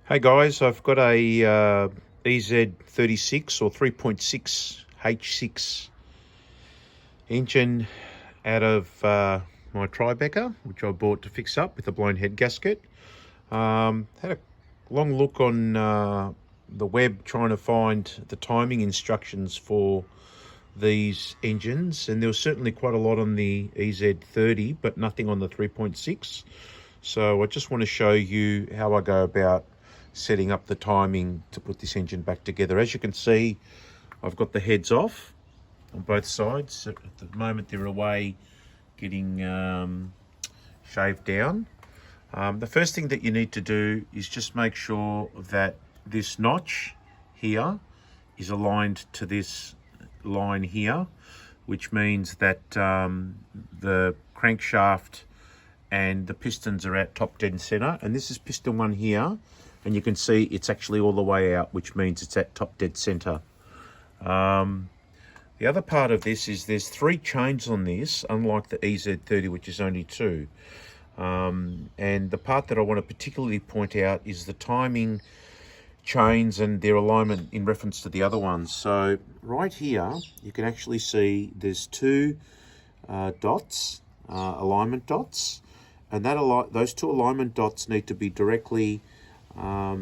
Hey guys, I've got a EZ36 or 3.6 H6 engine out of my Tribeca, which I bought to fix up with a blown head gasket. Had a long look on the web trying to find the timing instructions for these engines, and there was certainly quite a lot on the EZ30, but nothing on the 3.6. So I just want to show you how I go about setting up the timing to put this engine back together. As you can see, I've got the heads off on both sides. At the moment they're away getting shaved down. The first thing that you need to do is just make sure that this notch here is aligned to this line here, which means that the crankshaft and the pistons are at top dead center, and this is piston one here, and you can see it's actually all the way out, which means it's at top dead center. The other part of this is there's 3 chains on this, unlike the EZ30, which is only 2. And the part that I want to particularly point out is the timing chains and their alignment in reference to the other ones. So right here, you can actually see there's 2 dots, alignment dots, and those 2 alignment dots need to be directly at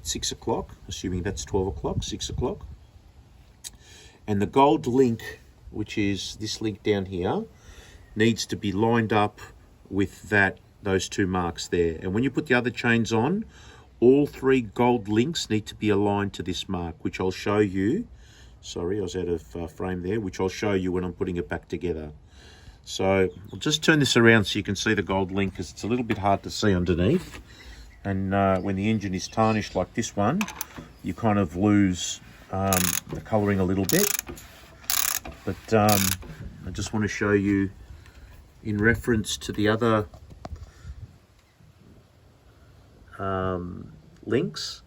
6 o'clock, assuming that's 12 o'clock, 6 o'clock. And the gold link, which is this link down here, needs to be lined up with those 2 marks there. And when you put the other chains on, all 3 gold links need to be aligned to this mark, which I'll show you. Sorry, I was out of frame there, which I'll show you when I'm putting it back together. So I'll just turn this around so you can see the gold link, because it's a little bit hard to see underneath. And when the engine is tarnished like this one, you kind of lose the colouring a little bit. But I just want to show you in reference to the other links.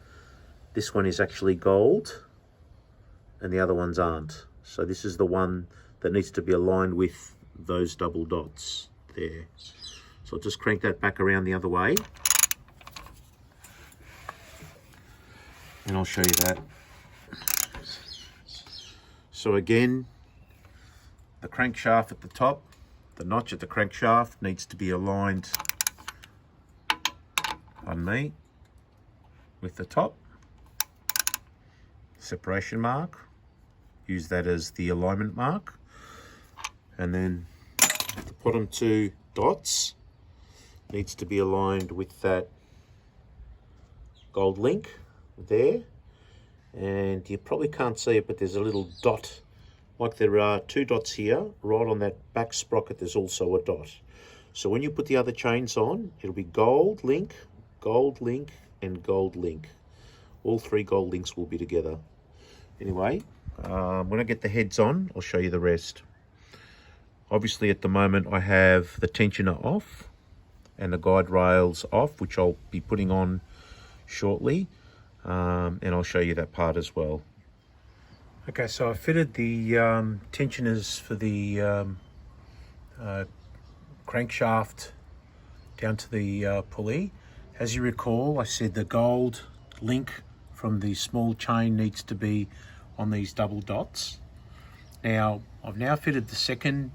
This one is actually gold and the other ones aren't. So this is the one that needs to be aligned with those double dots there. So I'll just crank that back around the other way, and I'll show you that. So again, the crankshaft at the top, the notch at the crankshaft needs to be aligned, pardon me, with the top separation mark. Use that as the alignment mark. And then the bottom 2 dots needs to be aligned with that gold link there. And you probably can't see it, but there's a little dot, like there are 2 dots here. Right on that back sprocket there's also a dot. So when you put the other chains on, it'll be gold link, and gold link. All 3 gold links will be together. Anyway, when I get the heads on, I'll show you the rest. Obviously at the moment I have the tensioner off and the guide rails off, which I'll be putting on shortly. And I'll show you that part as well. Okay, so I fitted the tensioners for the crankshaft down to the pulley. As you recall, I said the gold link from the small chain needs to be on these double dots. Now, I've now fitted the second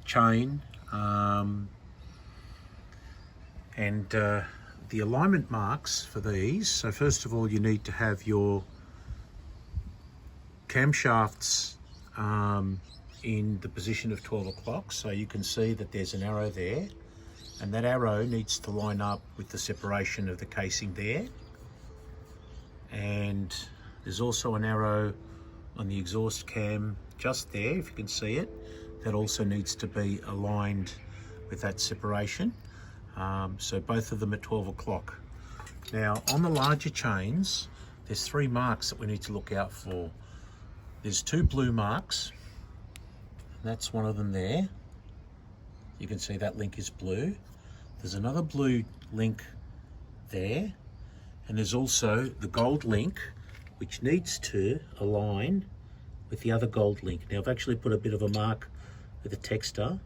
chain and the alignment marks for these. So first of all, you need to have your camshafts in the position of 12 o'clock. So you can see that there's an arrow there, and that arrow needs to line up with the separation of the casing there. And there's also an arrow on the exhaust cam just there, if you can see it, that also needs to be aligned with that separation. So both of them at 12 o'clock. Now on the larger chains, there's 3 marks that we need to look out for. There's 2 blue marks, that's one of them there. You can see that link is blue. There's another blue link there, and there's also the gold link, which needs to align with the other gold link. Now I've actually put a bit of a mark with a texter,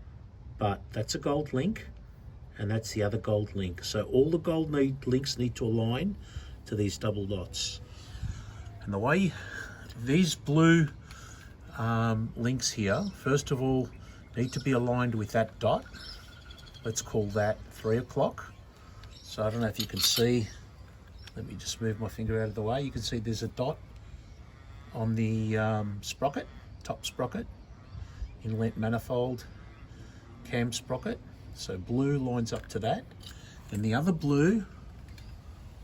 but that's a gold link and that's the other gold link. So all the gold links need to align to these double dots. And the way these blue links here, first of all, need to be aligned with that dot. Let's call that 3 o'clock. So I don't know if you can see, let me just move my finger out of the way. You can see there's a dot on the sprocket, top sprocket, inlet manifold, cam sprocket. So blue lines up to that. And the other blue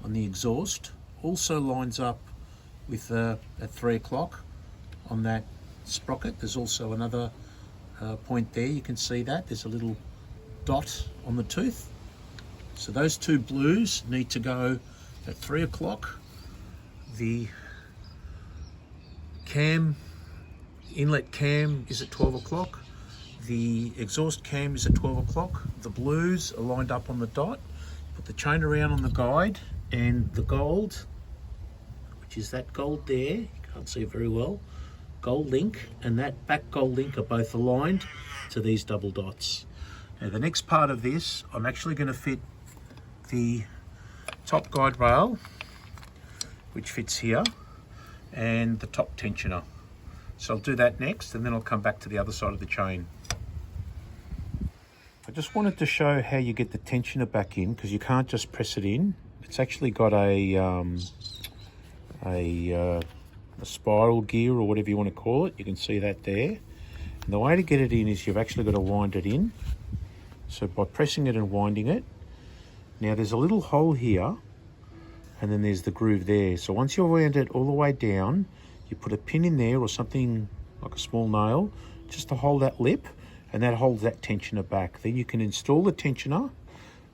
on the exhaust also lines up with at 3 o'clock on that sprocket. There's also another point there, you can see that. There's a little dot on the tooth. So those two blues need to go at 3 o'clock. The cam, inlet cam is at 12 o'clock. The exhaust cam is at 12 o'clock. The blues are lined up on the dot. Put the chain around on the guide, and the gold, which is that gold there, you can't see it very well, gold link and that back gold link are both aligned to these double dots. Now the next part of this, I'm actually going to fit the top guide rail, which fits here, and the top tensioner. So I'll do that next, and then I'll come back to the other side of the chain. I just wanted to show how you get the tensioner back in, because you can't just press it in. It's actually got a spiral gear, or whatever you want to call it. You can see that there. And the way to get it in is you've actually got to wind it in. So by pressing it and winding it, now there's a little hole here, and then there's the groove there. So once you've wound it all the way down, you put a pin in there or something like a small nail just to hold that lip, and that holds that tensioner back. Then you can install the tensioner,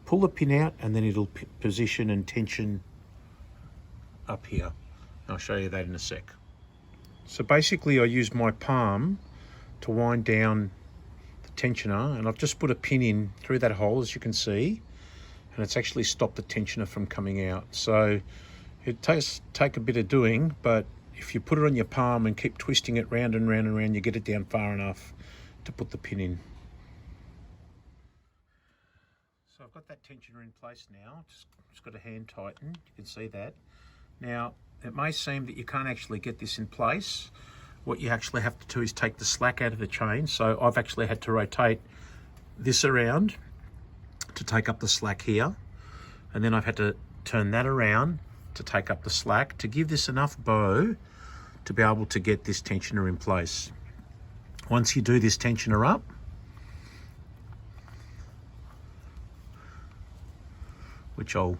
pull the pin out, and then it'll position and tension up here. I'll show you that in a sec. So basically I use my palm to wind down the tensioner, and I've just put a pin in through that hole, as you can see, and it's actually stopped the tensioner from coming out. So it does take a bit of doing, but if you put it on your palm and keep twisting it round and round and round, you get it down far enough to put the pin in. So I've got that tensioner in place now. Just got a hand tighten, you can see that. Now, it may seem that you can't actually get this in place. What you actually have to do is take the slack out of the chain. So I've actually had to rotate this around to take up the slack here. And then I've had to turn that around to take up the slack to give this enough bow to be able to get this tensioner in place. Once you do this tensioner up, which I'll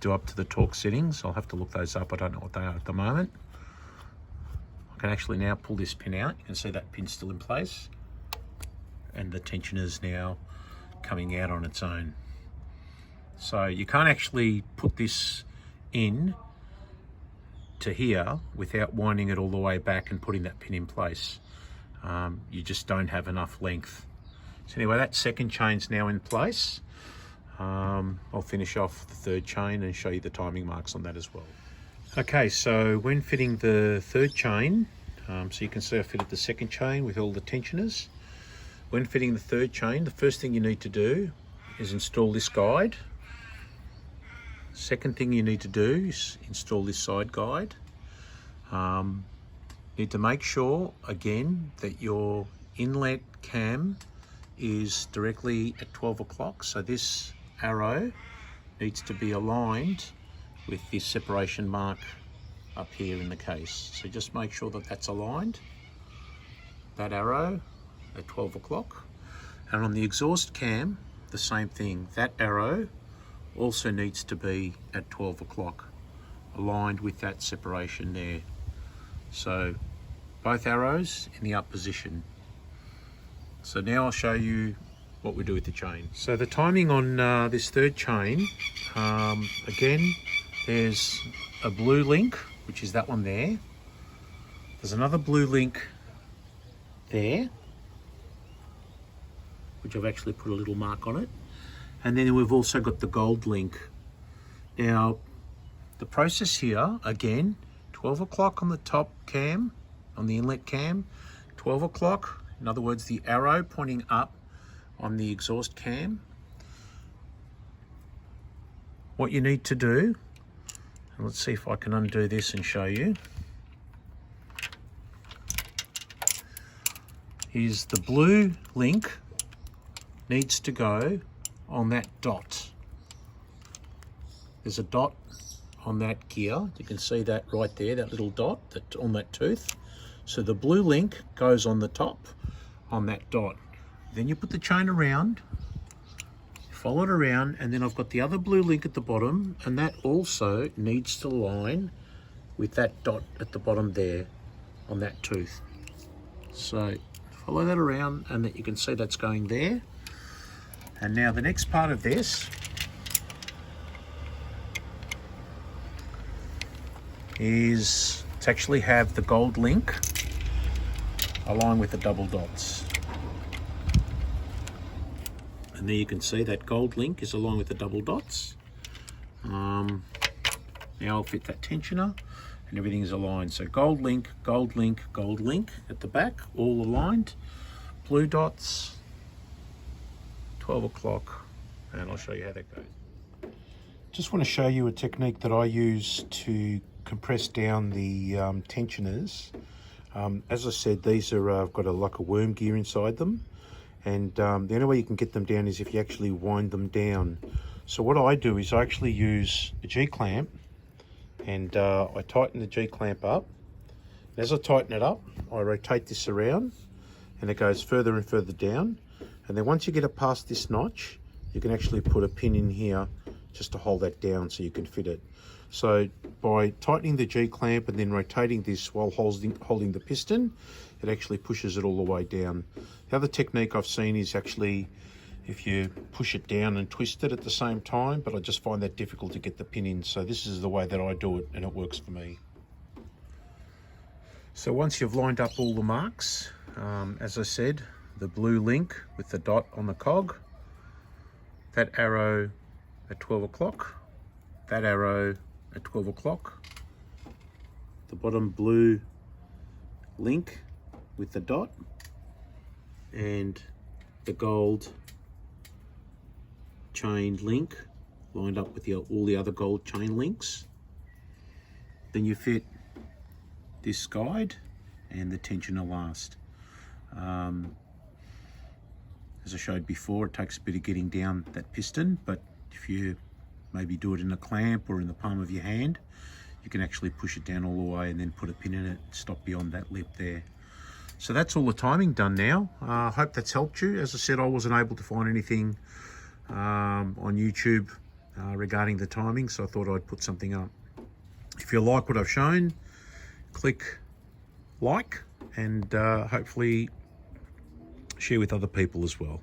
do up to the torque settings. I'll have to look those up. I don't know what they are at the moment. I can actually now pull this pin out. You can see that pin's still in place, and the tensioner's now coming out on its own. So you can't actually put this in to here without winding it all the way back and putting that pin in place. You just don't have enough length. So anyway, that second chain's now in place. I'll finish off the third chain and show you the timing marks on that as well. Okay, so when fitting the third chain, so you can see I fitted the second chain with all the tensioners. When fitting the third chain, the first thing you need to do is install this guide. Second thing you need to do is install this side guide. Need to make sure, again, that your inlet cam is directly at 12 o'clock. So this arrow needs to be aligned with this separation mark up here in the case. So just make sure that that's aligned, that arrow at 12 o'clock. And on the exhaust cam, the same thing. That arrow also needs to be at 12 o'clock, aligned with that separation there. So both arrows in the up position. So now I'll show you what we do with the chain. So the timing on this third chain, again, there's a blue link, which is that one there. There's another blue link there, which I've actually put a little mark on it. And then we've also got the gold link. Now, the process here, again, 12 o'clock on the top cam, on the inlet cam, 12 o'clock, in other words, the arrow pointing up on the exhaust cam. What you need to do, And let's see if I can undo this and show you. Is the blue link needs to go on that dot. There's a dot on that gear. You can see that right there, that little dot that on that tooth. So the blue link goes on the top on that dot. Then you put the chain around, follow it around, and then I've got the other blue link at the bottom, and that also needs to line with that dot at the bottom there on that tooth. So follow that around, and that you can see that's going there. And now the next part of this is to actually have the gold link along with the double dots. And there you can see that gold link is along with the double dots. Now I'll fit that tensioner and everything is aligned. So gold link, gold link, gold link at the back, all aligned. Blue dots, 12 o'clock, and I'll show you how that goes. Just want to show you a technique that I use to compress down the tensioners. As I said, these are got like a worm gear inside them, and the only way you can get them down is if you actually wind them down. So what I do is I actually use a G-clamp, and I tighten the G-clamp up. As I tighten it up, I rotate this around, and it goes further and further down. And then once you get it past this notch, you can actually put a pin in here just to hold that down so you can fit it. So by tightening the G-clamp and then rotating this while holding the piston, it actually pushes it all the way down. The other technique I've seen is actually if you push it down and twist it at the same time, but I just find that difficult to get the pin in. So this is the way that I do it, and it works for me. So once you've lined up all the marks, as I said, the blue link with the dot on the cog, that arrow at 12 o'clock, that arrow at 12 o'clock, the bottom blue link with the dot, and the gold chain link lined up with all the other gold chain links. Then you fit this guide and the tensioner last. As I showed before, it takes a bit of getting down that piston, but if you maybe do it in a clamp or in the palm of your hand, you can actually push it down all the way and then put a pin in it, stop beyond that lip there. So that's all the timing done now. I hope that's helped you. As I said, I wasn't able to find anything on YouTube regarding the timing, so I thought I'd put something up. If you like what I've shown, click like and hopefully share with other people as well.